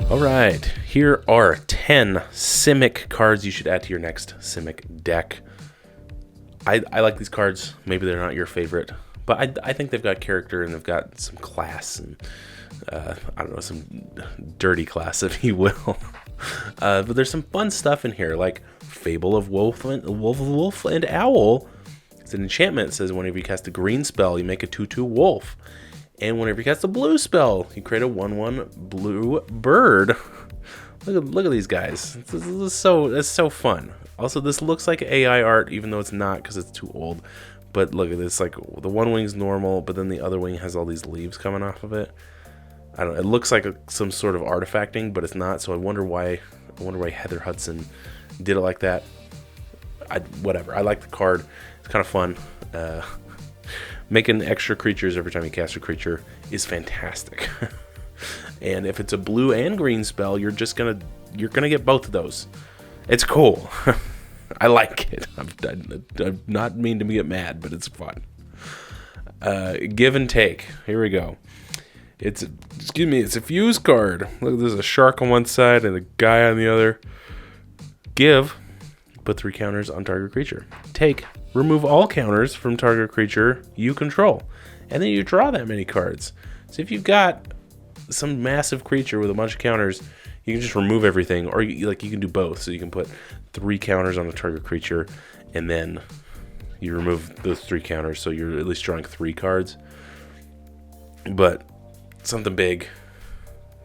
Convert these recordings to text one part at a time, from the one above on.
Alright, here are 10 Simic cards you should add to your next Simic deck. I like these cards. Maybe they're not your favorite, but I think they've got character and they've got some class and, I don't know, some dirty class, if you will. But there's some fun stuff in here, like Fable of Wolf and Owl. It's an enchantment. It says whenever you cast a green spell, you make a 2/2 wolf. And whenever you cast a blue spell, you create a 1/1 blue bird. Look at these guys. It's so fun. Also, this looks like AI art, even though it's not because it's too old. But look at this, like the one wing's normal, but then the other wing has all these leaves coming off of it. I don't know. It looks like some sort of artifacting, but it's not. So I wonder why Heather Hudson did it like that. Whatever. I like the card. It's kind of fun. Making extra creatures every time you cast a creature is fantastic. And if it's a blue and green spell, you're gonna get both of those. It's cool. I like it. I'm not mean to get mad, but it's fun. Give and take. Here we go. It's a fuse card. Look, there's a shark on one side and a guy on the other. Give. Put 3 counters on target creature. Take. Remove all counters from target creature you control. And then you draw that many cards. So if you've got some massive creature with a bunch of counters, you can just remove everything. Or you can do both. So you can put 3 counters on a target creature, and then you remove those 3 counters. So you're at least drawing 3 cards. But something big,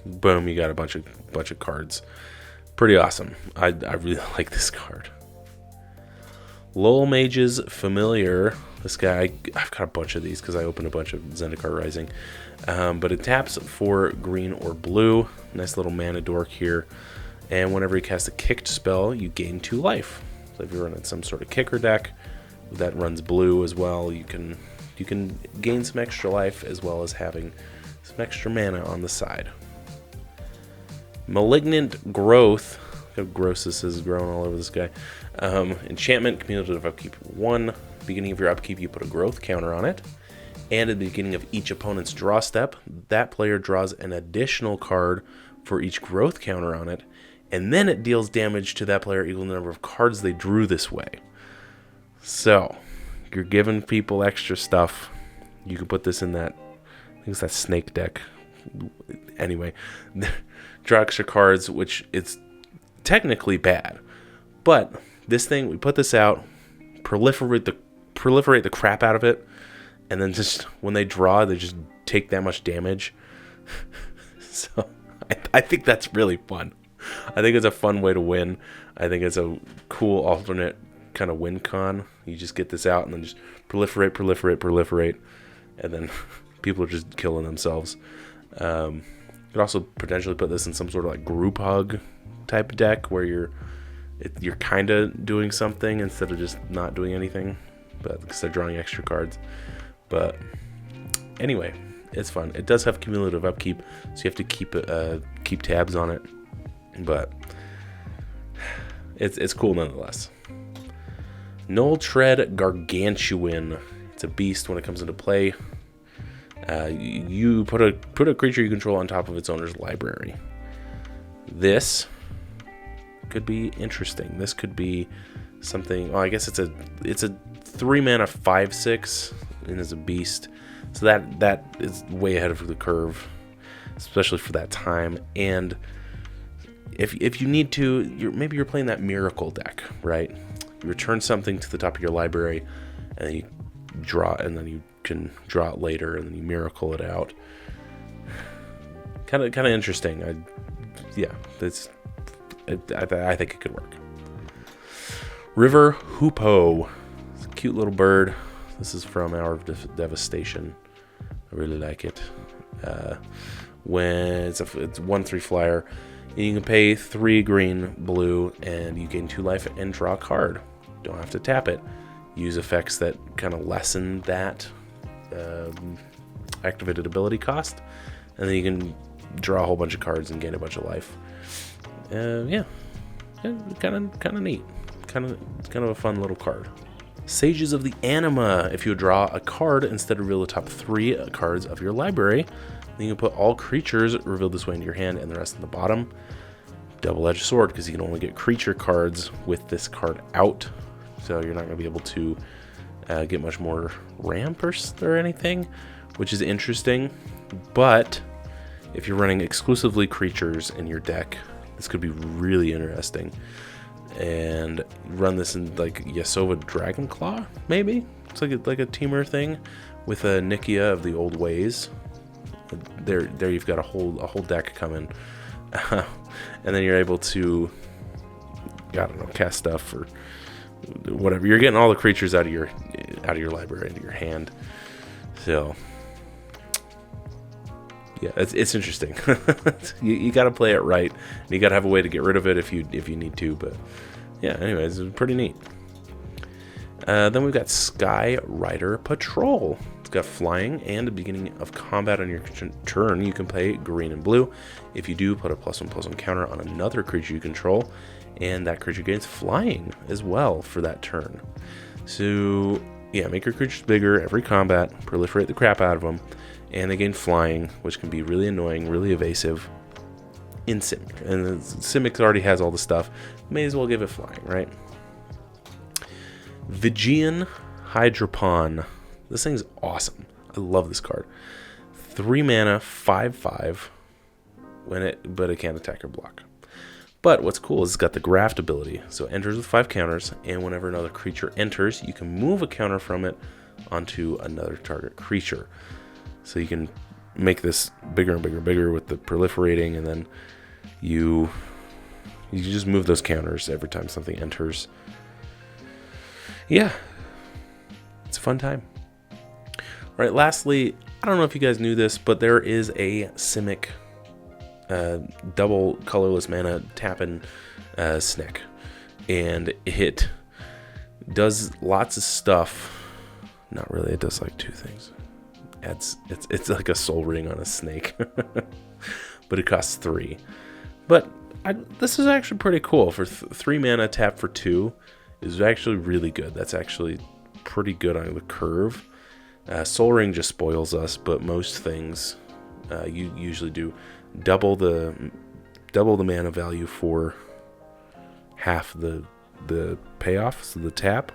boom, you got a bunch of cards. Pretty awesome. I really like this card. Lullmage's Familiar. This guy, I've got a bunch of these because I opened a bunch of Zendikar Rising. But it taps for green or blue. Nice little mana dork here. And whenever you cast a kicked spell, you gain 2 life. So if you're running some sort of kicker deck that runs blue as well, you can gain some extra life as well as having some extra mana on the side. Malignant Growth. Look how gross this is, growing all over this guy. Enchantment, cumulative upkeep 1. Beginning of your upkeep, you put a growth counter on it. And at the beginning of each opponent's draw step, that player draws an additional card for each growth counter on it. And then it deals damage to that player equal to the number of cards they drew this way. So, you're giving people extra stuff. You can put this in that, I think it's that snake deck. Anyway, draw extra cards, which it's technically bad. But this thing, we put this out, proliferate the crap out of it, and then just when they draw, they just take that much damage. So I think that's really fun. I think it's a fun way to win. I think it's a cool alternate kind of win con. You just get this out and then just proliferate, and then people are just killing themselves. You could also potentially put this in some sort of like group hug type deck where you're kind of doing something instead of just not doing anything, but because they're drawing extra cards. But anyway, it's fun. It does have cumulative upkeep, so you have to keep tabs on it, but it's cool nonetheless. Nulltread Gargantuan. It's a beast when it comes into play. You put a creature you control on top of its owner's library. This could be interesting. This could be something. Well, I guess it's a 3-mana 5/6 and is a beast. So that is way ahead of the curve, especially for that time. And if you need to, maybe you're playing that miracle deck, right? You return something to the top of your library, and then you draw, and then you can draw it later, and then you miracle it out. Kind of interesting. I think it could work. River Hoopoe. It's a cute little bird. This is from Hour of Devastation. I really like it. When it's 1/3 flyer, and you can pay 3 green, blue, and you gain 2 life and draw a card. Don't have to tap it. Use effects that kind of lessen that activated ability cost, and then you can draw a whole bunch of cards and gain a bunch of life. Yeah, kind of neat. It's kind of a fun little card. Sages of the Anima. If you draw a card, instead of reveal the top 3 cards of your library, then you can put all creatures revealed this way into your hand and the rest in the bottom. Double-edged sword, because you can only get creature cards with this card out, so you're not going to be able to get much more ramp or anything, which is interesting. But if you're running exclusively creatures in your deck, this could be really interesting. And run this in like Yasova Dragonclaw, maybe? It's like a teamer thing with a Nikia of the Old Ways. There you've got a whole deck coming. And then you're able to, I don't know, cast stuff or whatever. You're getting all the creatures out of your library into your hand. So yeah, it's interesting. you got to play it right, and you got to have a way to get rid of it if you need to. But yeah, anyways, it's pretty neat. Then we've got Skyrider Patrol. It's got flying, and at the beginning of combat on your turn, you can play green and blue. If you do, put a +1/+1 counter on another creature you control, and that creature gains flying as well for that turn. So yeah, make your creatures bigger every combat, proliferate the crap out of them, and they gain flying, which can be really annoying, really evasive in Simic. And Simic already has all the stuff. May as well give it flying, right? Vigean Hydropon. This thing's awesome. I love this card. 3 mana, 5/5, but it can't attack or block. But what's cool is it's got the graft ability. So it enters with 5 counters, and whenever another creature enters, you can move a counter from it onto another target creature. So you can make this bigger and bigger and bigger with the proliferating, and then you just move those counters every time something enters. Yeah, it's a fun time. All right, lastly, I don't know if you guys knew this, but there is a Simic double colorless mana tapping Snick, and it does lots of stuff. Not really, it does like 2 things. It's like a soul ring on a snake, but it costs 3. But this is actually pretty cool. For 3 mana, tap for 2 is actually really good. That's actually pretty good on the curve. Soul ring just spoils us, but most things you usually do double the mana value for half the payoff, so the tap.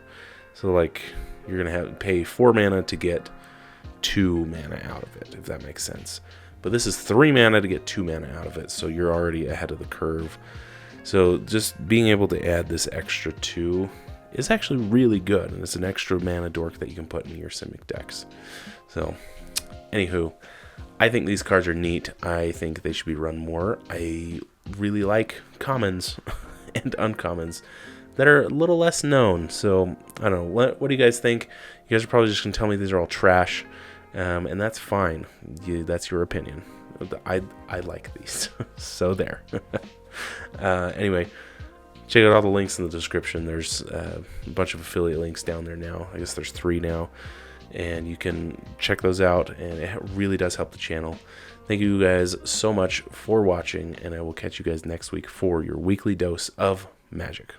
So like you're gonna pay 4 mana to get 2 mana out of it, if that makes sense. But this is 3 mana to get 2 mana out of it, so you're already ahead of the curve. So just being able to add this extra 2 is actually really good, and it's an extra mana dork that you can put in your Simic decks. So anywho, I think these cards are neat. I think they should be run more. I really like commons and uncommons that are a little less known. So I don't know, what do you guys think? You guys are probably just gonna tell me these are all trash, and that's fine. That's your opinion. I like these. So there. Anyway, check out all the links in the description. There's a bunch of affiliate links down there now. I guess there's 3 now, and you can check those out, and it really does help the channel. Thank you guys so much for watching, and I will catch you guys next week for your weekly dose of magic.